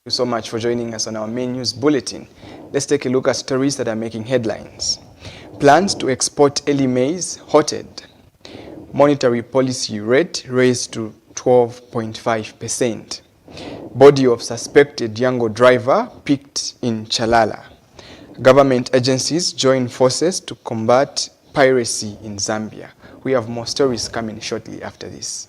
you so much for joining us on our main news bulletin. Let's take a look at stories that are making headlines. Plans to export early maize halted. Monetary policy rate raised to 12.5%. Body of suspected Yango driver picked in Chalala. Government agencies join forces to combat piracy in Zambia. We have more stories coming shortly after this.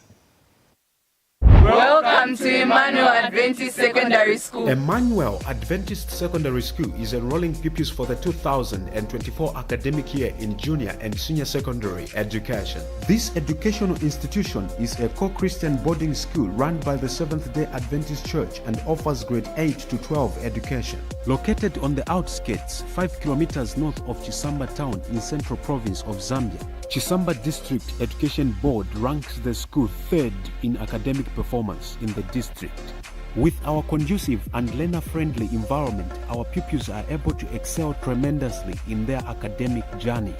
Welcome to Emmanuel Adventist Secondary School. Emmanuel Adventist Secondary School is enrolling pupils for the 2024 academic year in junior and senior secondary education. This educational institution is a co-Christian boarding school run by the Seventh-day Adventist Church and offers grade 8 to 12 education. Located on the outskirts, 5 kilometers north of Chisamba town in Central Province of Zambia, Chisamba District Education Board ranks the school third in academic performance in the district. With our conducive and learner-friendly environment, our pupils are able to excel tremendously in their academic journey.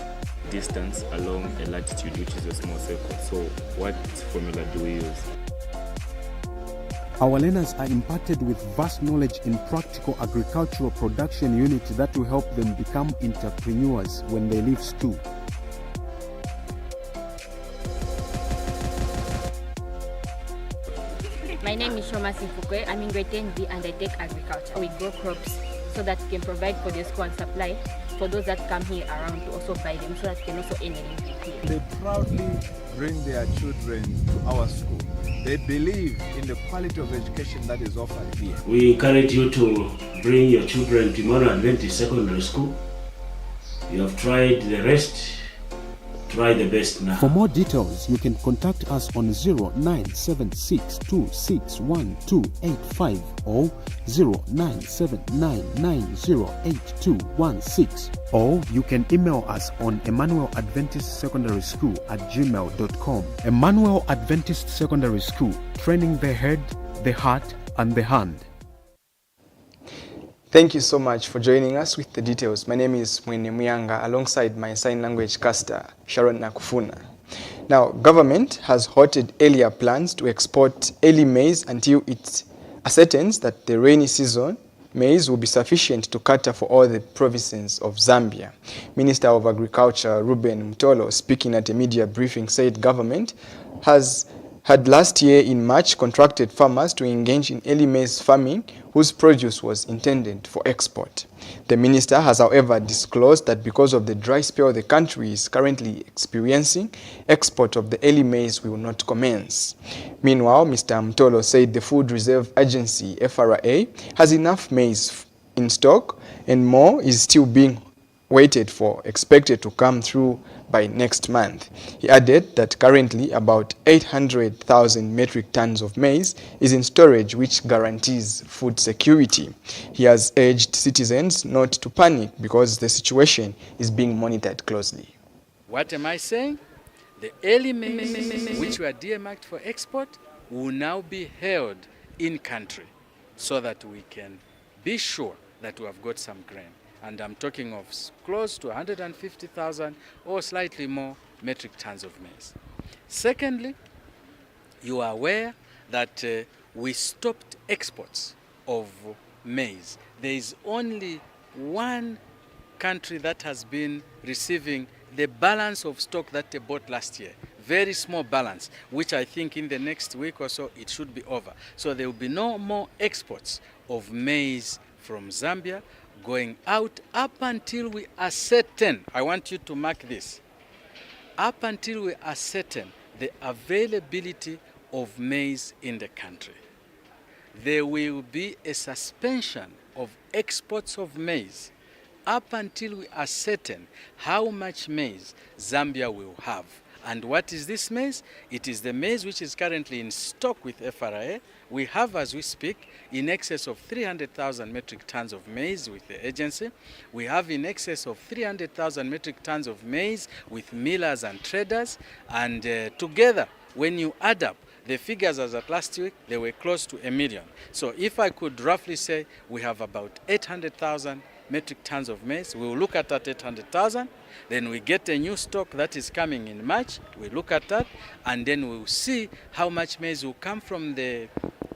Distance along a latitude, which is a small circle. So what formula do we use? Our learners are imparted with vast knowledge in practical agricultural production unit that will help them become entrepreneurs when they leave school. My name is Shoma Sifukwe. I'm in grade 10B and I take agriculture. We grow crops so that we can provide for the school and supply for those that come here around to also buy them so that we can also earn a living here. They proudly bring their children to our school. They believe in the quality of education that is offered here. We encourage you to bring your children to Emmanuel Adventist Secondary School. You have tried the rest. Try the best now. For more details, you can contact us on 0976261285 or 0979908216, or you can email us on Emmanuel Adventist Secondary School at gmail.com. Emmanuel Adventist Secondary School, training the head, the heart, and the hand. Thank you so much for joining us with the details. My name is Mwene Muyanga alongside my sign language caster, Sharon Nakufuna. Now, government has halted earlier plans to export early maize until it ascertains that the rainy season maize will be sufficient to cater for all the provinces of Zambia. Minister of Agriculture Ruben Mtolo, speaking at a media briefing, said government had last year in March contracted farmers to engage in early maize farming whose produce was intended for export. The minister has, however, disclosed that because of the dry spell the country is currently experiencing, export of the early maize will not commence. Meanwhile, Mr. Mtolo said the Food Reserve Agency, FRA, has enough maize in stock and more is still being waited for, expected to come through by next month. He added that currently about 800,000 metric tons of maize is in storage, which guarantees food security. He has urged citizens not to panic because the situation is being monitored closely. What am I saying? The early maize, which were earmarked for export, will now be held in country so that we can be sure that we have got some grain. And I'm talking of close to 150,000 or slightly more metric tons of maize. Secondly, you are aware that we stopped exports of maize. There is only one country that has been receiving the balance of stock that they bought last year. Very small balance, which I think in the next week or so it should be over. So there will be no more exports of maize from Zambia going out up until we ascertain, I want you to mark this, up until we ascertain the availability of maize in the country. There will be a suspension of exports of maize up until we ascertain how much maize Zambia will have. And what is this maize? It is the maize which is currently in stock with FRA. We have, as we speak, in excess of 300,000 metric tons of maize with the agency. We have in excess of 300,000 metric tons of maize with millers and traders. And together, when you add up the figures as at last week, they were close to 1 million. So if I could roughly say we have about 800,000 metric tons of maize, we will look at that 800,000. Then we get a new stock that is coming in March. We look at that, and then we will see how much maize will come from the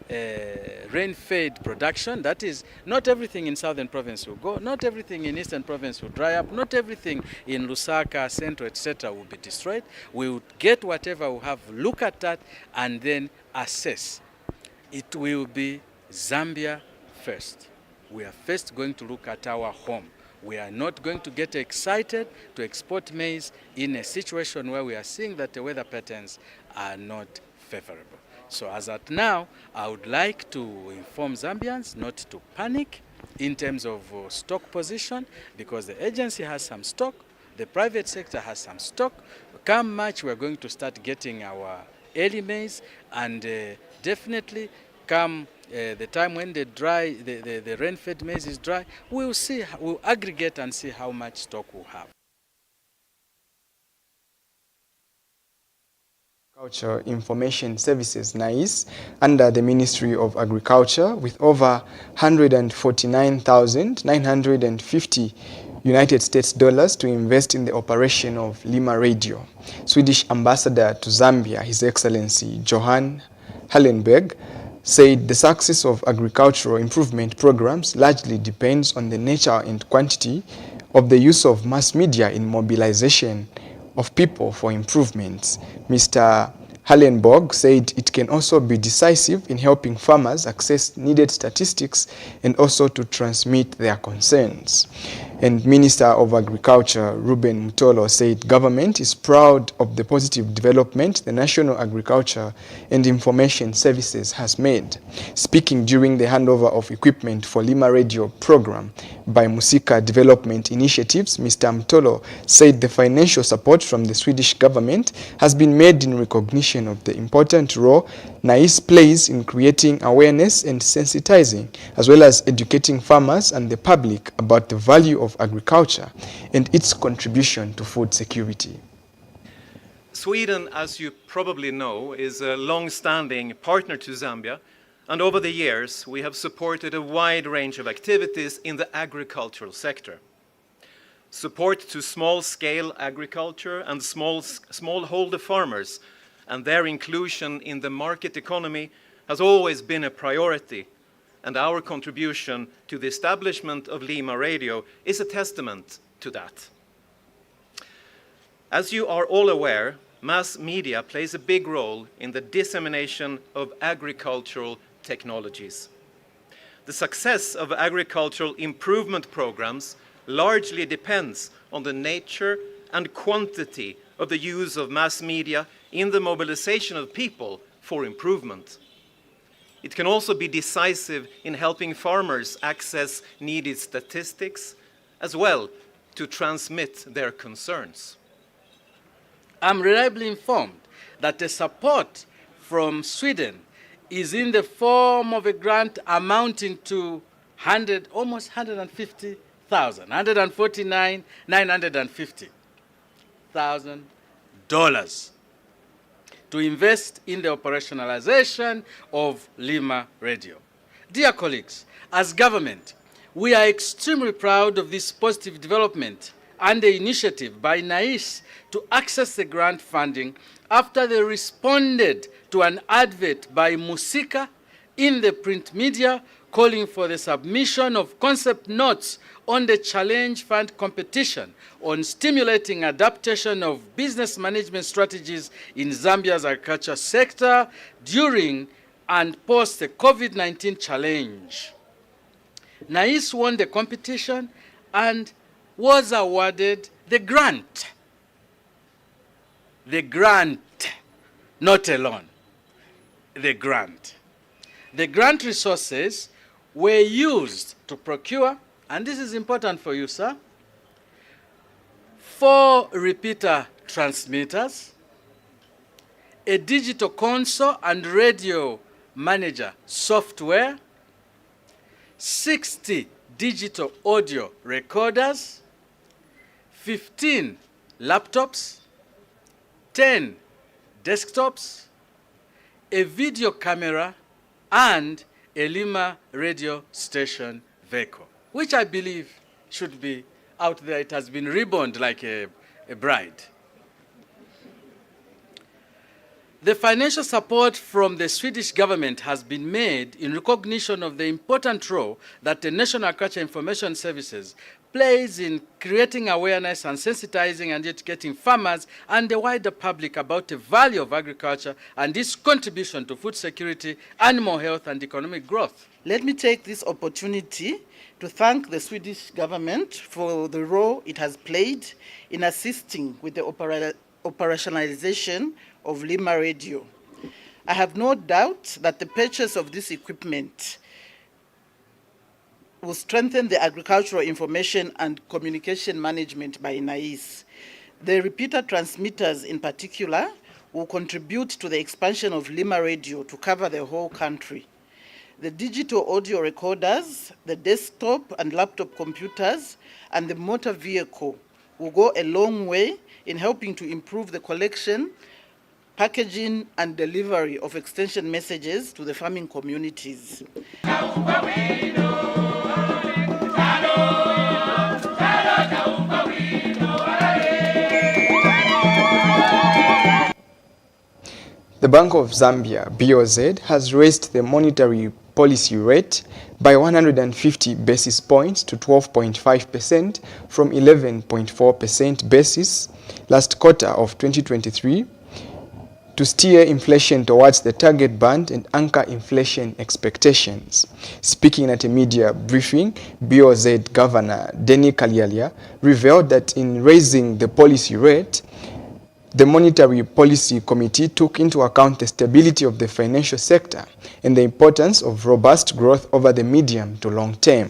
rain-fed production. That is, not everything in Southern Province will go, not everything in Eastern Province will dry up, not everything in Lusaka, Central, etc. will be destroyed. We will get whatever we have, look at that, and then assess. It will be Zambia first. We are first going to look at our home. We are not going to get excited to export maize in a situation where we are seeing that the weather patterns are not favorable. So as at now, I would like to inform Zambians not to panic in terms of stock position, because the agency has some stock, the private sector has some stock. Come March, we're going to start getting our early maize, and definitely come the time when the rain-fed maize is dry, we'll see, we'll aggregate and see how much stock we'll have. Agriculture Information Services (NICE) under the Ministry of Agriculture, with over 149,950 United States dollars to invest in the operation of Lima Radio. Swedish Ambassador to Zambia, His Excellency Johan Hallenberg, said the success of agricultural improvement programs largely depends on the nature and quantity of the use of mass media in mobilization of people for improvements. Mr. Hallenberg said it can also be decisive in helping farmers access needed statistics and also to transmit their concerns. And Minister of Agriculture Ruben Mutolo said government is proud of the positive development the National Agriculture and Information Services has made. Speaking during the handover of equipment for Lima Radio program by Musika Development Initiatives, Mr. Mutolo said the financial support from the Swedish government has been made in recognition of the important role NICE plays in creating awareness and sensitizing, as well as educating farmers and the public about the value of agriculture and its contribution to food security. Sweden, as you probably know, is a long-standing partner to Zambia, and over the years we have supported a wide range of activities in the agricultural sector. Support to small-scale agriculture and smallholder farmers and their inclusion in the market economy has always been a priority, and our contribution to the establishment of Lima Radio is a testament to that. As you are all aware, mass media plays a big role in the dissemination of agricultural technologies. The success of agricultural improvement programs largely depends on the nature and quantity of the use of mass media in the mobilization of people for improvement. It can also be decisive in helping farmers access needed statistics, as well to transmit their concerns. I'm reliably informed that the support from Sweden is in the form of a grant amounting to almost 150,000, $149,950,000 to invest in the operationalization of Lima Radio. Dear colleagues, as government, we are extremely proud of this positive development and the initiative by NICE to access the grant funding after they responded to an advert by Musika in the print media calling for the submission of concept notes on the Challenge Fund competition on stimulating adaptation of business management strategies in Zambia's agriculture sector during and post the COVID-19 challenge. NICE won the competition and was awarded the grant. The grant, not a loan, the grant. The grant resources were used to procure, and this is important for you, sir, 4 repeater transmitters, a digital console and radio manager software, 60 digital audio recorders, 15 laptops, 10 desktops, a video camera, and a Lima radio station vehicle, which I believe should be out there. It has been ribboned like a bride. The financial support from the Swedish government has been made in recognition of the important role that the National Agriculture Information Services plays in creating awareness and sensitizing and educating farmers and the wider public about the value of agriculture and its contribution to food security, animal health, and economic growth. Let me take this opportunity to thank the Swedish government for the role it has played in assisting with the operationalization of Lima Radio. I have no doubt that the purchase of this equipment will strengthen the agricultural information and communication management by NAIS. The repeater transmitters in particular will contribute to the expansion of Lima Radio to cover the whole country. The digital audio recorders, the desktop and laptop computers, and the motor vehicle will go a long way in helping to improve the collection, packaging, and delivery of extension messages to the farming communities. The Bank of Zambia, BOZ, has raised the monetary policy rate by 150 basis points to 12.5% from 11.4% basis last quarter of 2023 to steer inflation towards the target band and anchor inflation expectations. Speaking at a media briefing, BOZ Governor Denny Kalialia revealed that in raising the policy rate, the Monetary Policy Committee took into account the stability of the financial sector and the importance of robust growth over the medium to long term.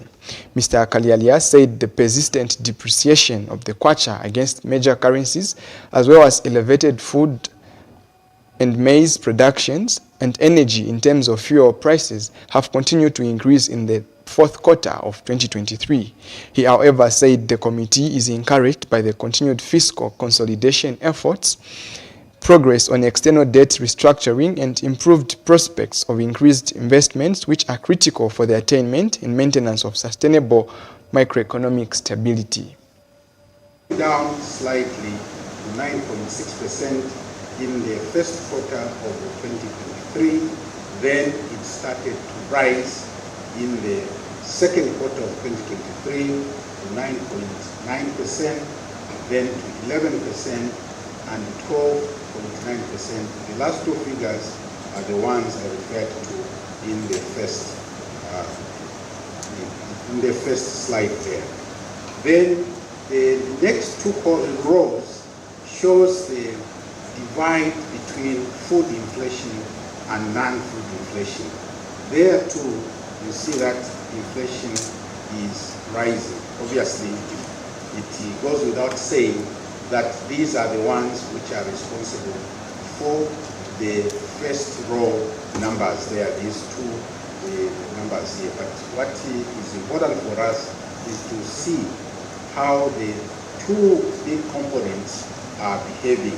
Mr. Kalialia said the persistent depreciation of the kwacha against major currencies, as well as elevated food and maize productions and energy in terms of fuel prices, have continued to increase in the fourth quarter of 2023. He, however, said the committee is encouraged by the continued fiscal consolidation efforts, progress on external debt restructuring, and improved prospects of increased investments, which are critical for the attainment and maintenance of sustainable macroeconomic stability. Down slightly to 9.6% in the first quarter of 2023, then it started to rise in the second quarter of 2023 to 9.9%, then to 11% and 12.9%. The last two figures are the ones I referred to in the first slide there. Then the next two rows shows the divide between food inflation and non-food inflation. There too, you see that inflation is rising. Obviously, it goes without saying that these are the ones which are responsible for the first row numbers there, these two numbers here. But what is important for us is to see how the two big components are behaving.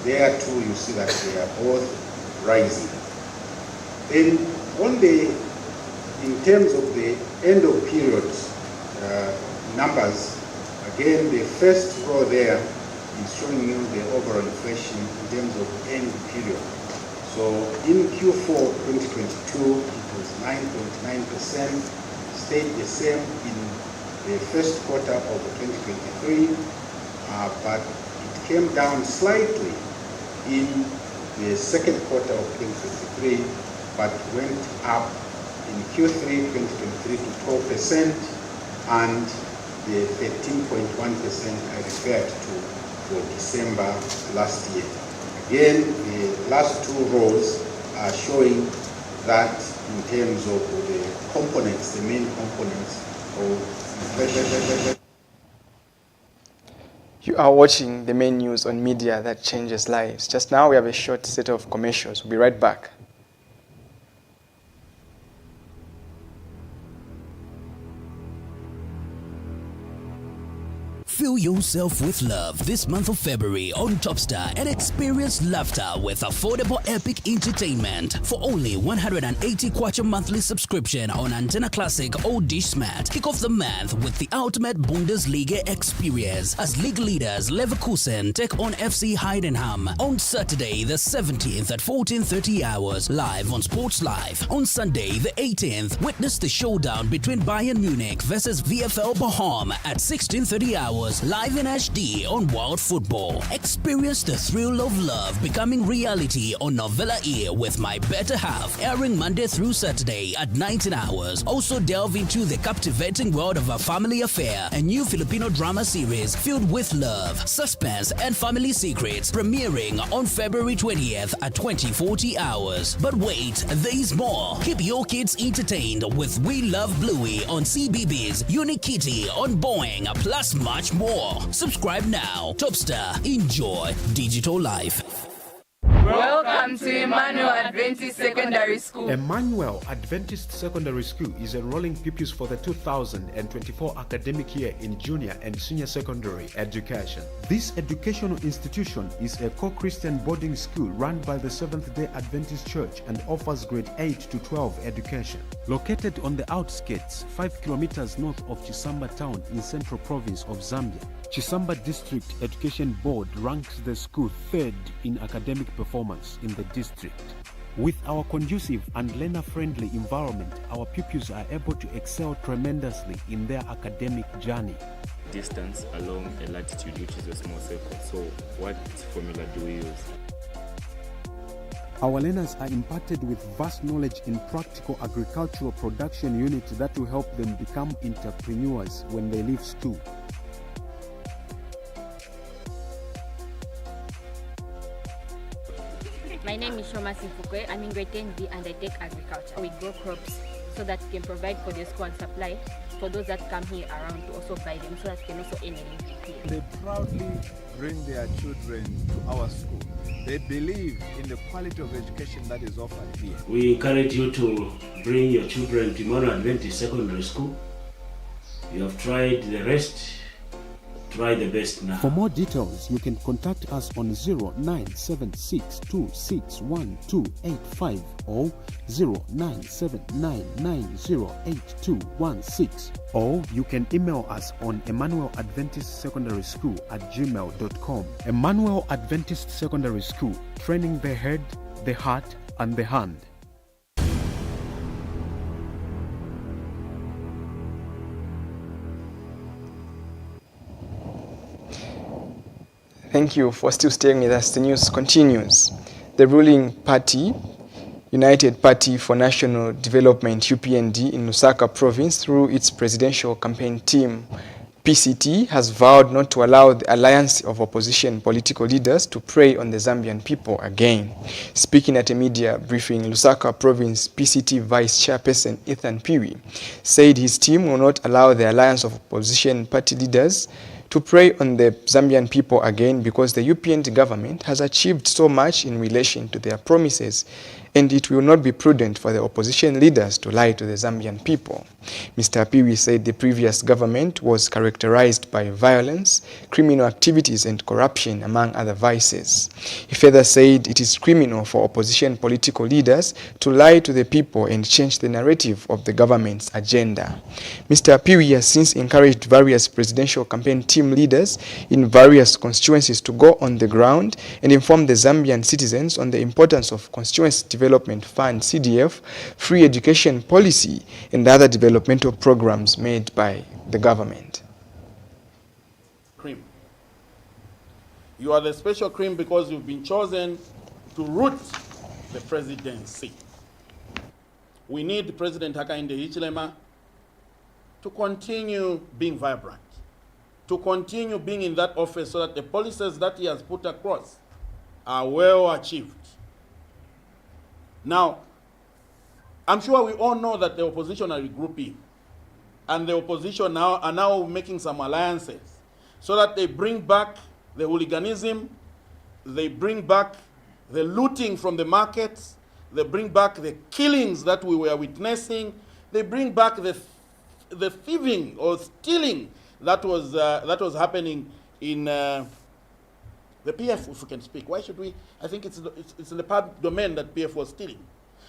There too, you see that they are both rising. Then in terms of the end of period numbers, again, the first row there is showing you the overall inflation in terms of end period. So in Q4 2022, it was 9.9%, stayed the same in the first quarter of 2023, but it came down slightly in the second quarter of 2023, but went up in Q3 2023 to 12% and the 13.1% I referred to for December last year. Again, the last two rows are showing that in terms of the components, the main components of inflation. You are watching the main news on media that changes lives. Just now we have a short set of commercials. We'll be right back. Fill yourself with love this month of February on Topstar and experience laughter with affordable epic entertainment for only 180 kwacha monthly subscription on Antenna Classic or Dish Smart. Kick off the month with the ultimate Bundesliga experience as league leaders Leverkusen take on FC Heidenheim on Saturday the 17th at 14:30 hours live on Sports Live. On Sunday the 18th, witness the showdown between Bayern Munich versus VfL Bochum at 16:30 hours live in HD on World Football. Experience the thrill of love becoming reality on Novella E with My Better Half, airing Monday through Saturday at 19 hours. Also delve into the captivating world of A Family Affair, a new Filipino drama series filled with love, suspense and family secrets, premiering on February 20th at 20:40 hours. But wait, there's more. Keep your kids entertained with We Love Bluey on CBBS, Unique Kitty on Boeing, plus much more. Subscribe now. Topstar. Enjoy digital life. Welcome to Emmanuel Adventist Secondary School. Emmanuel Adventist Secondary School is enrolling pupils for the 2024 academic year in junior and senior secondary education. This educational institution is a co-Christian boarding school run by the Seventh-day Adventist Church and offers grade 8 to 12 education. Located on the outskirts, 5 kilometers north of Chisamba town in Central Province of Zambia, Chisamba District Education Board ranks the school third in academic performance in the district. With our conducive and learner-friendly environment, our pupils are able to excel tremendously in their academic journey. Distance along a latitude, which is a small circle. So what formula do we use? Our learners are imparted with vast knowledge in practical agricultural production units that will help them become entrepreneurs when they leave school. My name is Shoma Sifukwe. I'm in grade 10B and I take agriculture. We grow crops so that we can provide for the school and supply for those that come here around to also buy them so that we can also earn a living here. They proudly bring their children to our school. They believe in the quality of education that is offered here. We encourage you to bring your children to Emmanuel Adventist Secondary School. You have tried the rest. Try the best now. For more details, you can contact us on 0976261285 or 0979908216, or you can email us on Emmanuel Adventist Secondary School at gmail.com. Emmanuel Adventist Secondary School, training the head, the heart, and the hand. Thank you for still staying with us. The news continues. The ruling party, United Party for National Development, UPND, in Lusaka province, through its presidential campaign team, PCT, has vowed not to allow the alliance of opposition political leaders to prey on the Zambian people again. Speaking at a media briefing, Lusaka province PCT Vice Chairperson Ethan Piwi said his team will not allow the alliance of opposition party leaders to prey on the Zambian people again because the UPND government has achieved so much in relation to their promises, and it will not be prudent for the opposition leaders to lie to the Zambian people. Mr. Piwi said the previous government was characterized by violence, criminal activities and corruption, among other vices. He further said it is criminal for opposition political leaders to lie to the people and change the narrative of the government's agenda. Mr. Piwi has since encouraged various presidential campaign team leaders in various constituencies to go on the ground and inform the Zambian citizens on the importance of Constituency Development Fund, CDF, free education policy, and other developmental programs made by the government. Cream. You are the special cream because you've been chosen to root the presidency. We need President Hakainde Hichilema to continue being vibrant, to continue being in that office so that the policies that he has put across are well achieved. Now, I'm sure we all know that the opposition are regrouping, and the opposition are now making some alliances so that they bring back the hooliganism, they bring back the looting from the markets, they bring back the killings that we were witnessing, they bring back the thieving or stealing that was happening in the PF, if we can speak. Why should we? I think it's in the public domain that PF was stealing.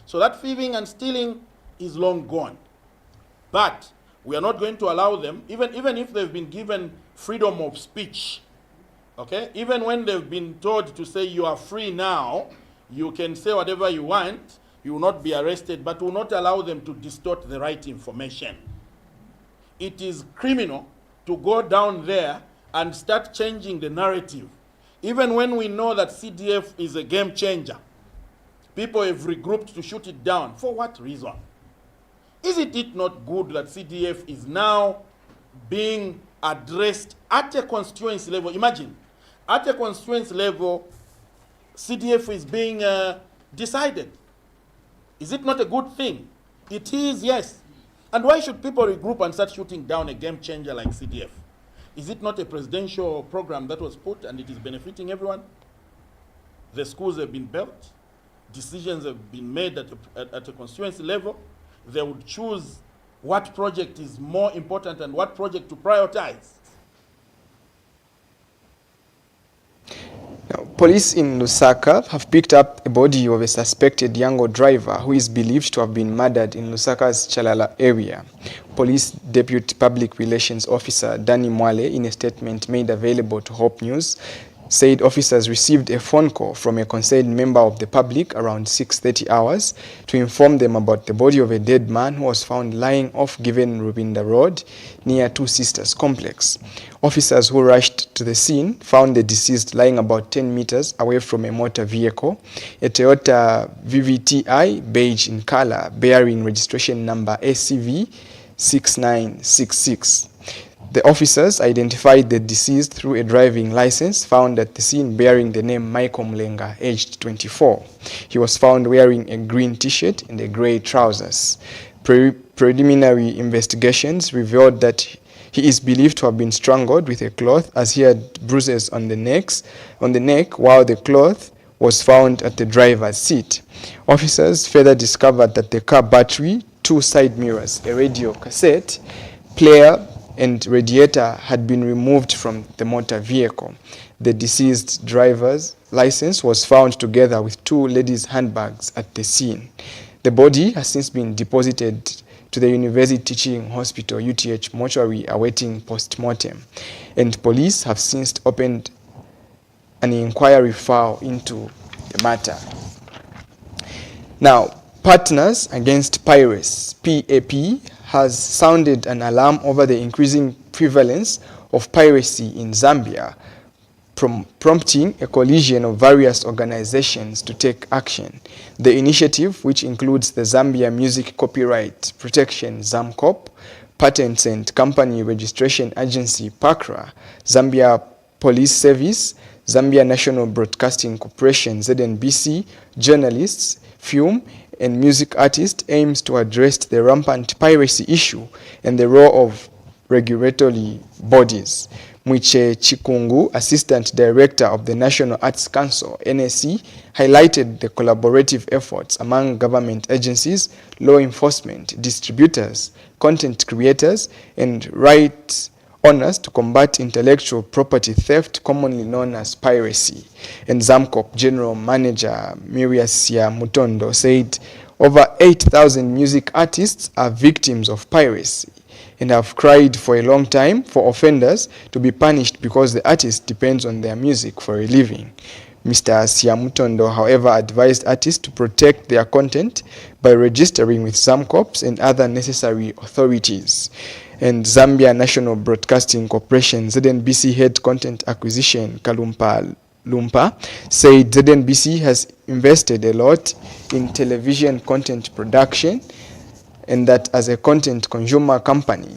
So that thieving and stealing is long gone. But we are not going to allow them, even if they've been given freedom of speech, okay? Even when they've been told to say you are free now, you can say whatever you want, you will not be arrested, but will not allow them to distort the right information. It is criminal to go down there and start changing the narrative. Even when we know that CDF is a game changer, people have regrouped to shoot it down. For what reason? Isn't it not good that CDF is now being addressed at a constituency level? Imagine, at a constituency level, CDF is being decided. Is it not a good thing? It is, yes. And why should people regroup and start shooting down a game changer like CDF? Is it not a presidential program that was put and it is benefiting everyone? The schools have been built. Decisions have been made at a constituency level. They would choose what project is more important and what project to prioritize. Now, police in Lusaka have picked up a body of a suspected Yango driver who is believed to have been murdered in Lusaka's Chalala area. Police Deputy Public Relations Officer Danny Mwale, in a statement made available to Hope News, said officers received a phone call from a concerned member of the public around 6:30 hours to inform them about the body of a dead man who was found lying off Given Rubinda Road near Two Sisters complex. Officers who rushed to the scene found the deceased lying about 10 meters away from a motor vehicle, a Toyota VVTi beige in color bearing registration number ACV 6966. The officers identified the deceased through a driving license found at the scene bearing the name Michael Mlenga, aged 24. He was found wearing a green t-shirt and a gray trousers. Preliminary investigations revealed that he is believed to have been strangled with a cloth as he had bruises on the neck while the cloth was found at the driver's seat. Officers further discovered that the car battery, 2 side mirrors, a radio cassette, player, and radiator had been removed from the motor vehicle. The deceased driver's license was found together with 2 ladies' handbags at the scene. The body has since been deposited to the University Teaching Hospital UTH mortuary awaiting post-mortem, and police have since opened an inquiry file into the matter. Now, Partners Against Pirates, PAP, has sounded an alarm over the increasing prevalence of piracy in Zambia, prompting a coalition of various organizations to take action. The initiative, which includes the Zambia Music Copyright Protection ZAMCOP, Patents and Company Registration Agency PACRA, Zambia Police Service, Zambia National Broadcasting Corporation ZNBC, journalists, film and music artists, aims to address the rampant piracy issue and the role of regulatory bodies. Mwiche Chikungu, Assistant Director of the National Arts Council, NSC, highlighted the collaborative efforts among government agencies, law enforcement, distributors, content creators, and rights owners to combat intellectual property theft, commonly known as piracy. And ZAMCOP General Manager Miriasia Mutondo said over 8,000 music artists are victims of piracy and have cried for a long time for offenders to be punished because the artist depends on their music for a living. Mr. Siamutondo, however, advised artists to protect their content by registering with ZAMCOPs and other necessary authorities. And Zambia National Broadcasting Corporation, ZNBC Head Content Acquisition, Kalumpa Lumpa, said ZNBC has invested a lot in television content production and that as a content consumer company,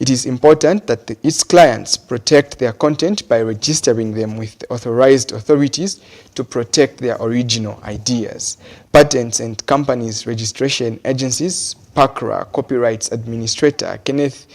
it is important that its clients protect their content by registering them with the authorized authorities to protect their original ideas. Patents and Companies Registration Agencies, PACRA Copyrights Administrator Kenneth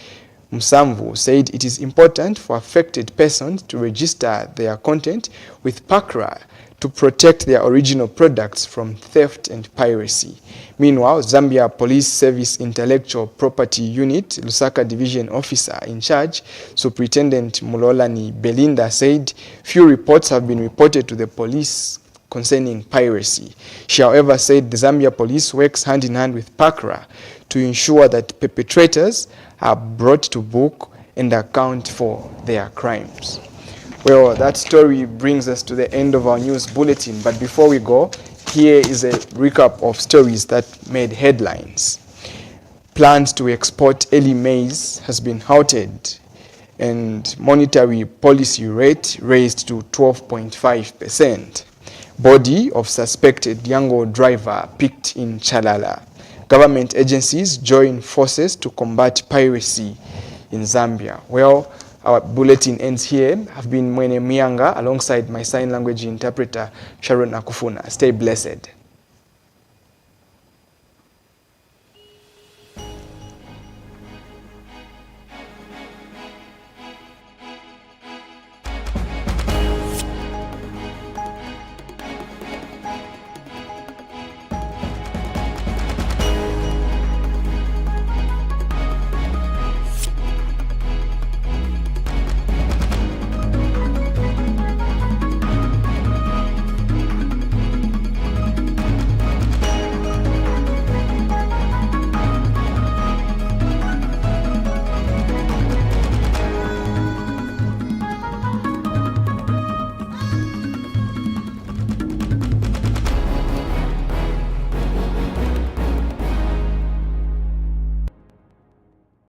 Musamvu said it is important for affected persons to register their content with PACRA to protect their original products from theft and piracy. Meanwhile, Zambia Police Service Intellectual Property Unit, Lusaka Division Officer in charge, Superintendent Mulolani Belinda, said few reports have been reported to the police concerning piracy. She, however, said the Zambia Police works hand in hand with PACRA to ensure that perpetrators are brought to book and account for their crimes. Well, that story brings us to the end of our news bulletin, but before we go, here is a recap of stories that made headlines. Plans to export early maize has been halted, and monetary policy rate raised to 12.5%. Body of suspected Yango driver picked in Chalala. Government agencies join forces to combat piracy in Zambia. Well, our bulletin ends here. I've been Mwene Mianga alongside my sign language interpreter, Sharon Nakufuna. Stay blessed.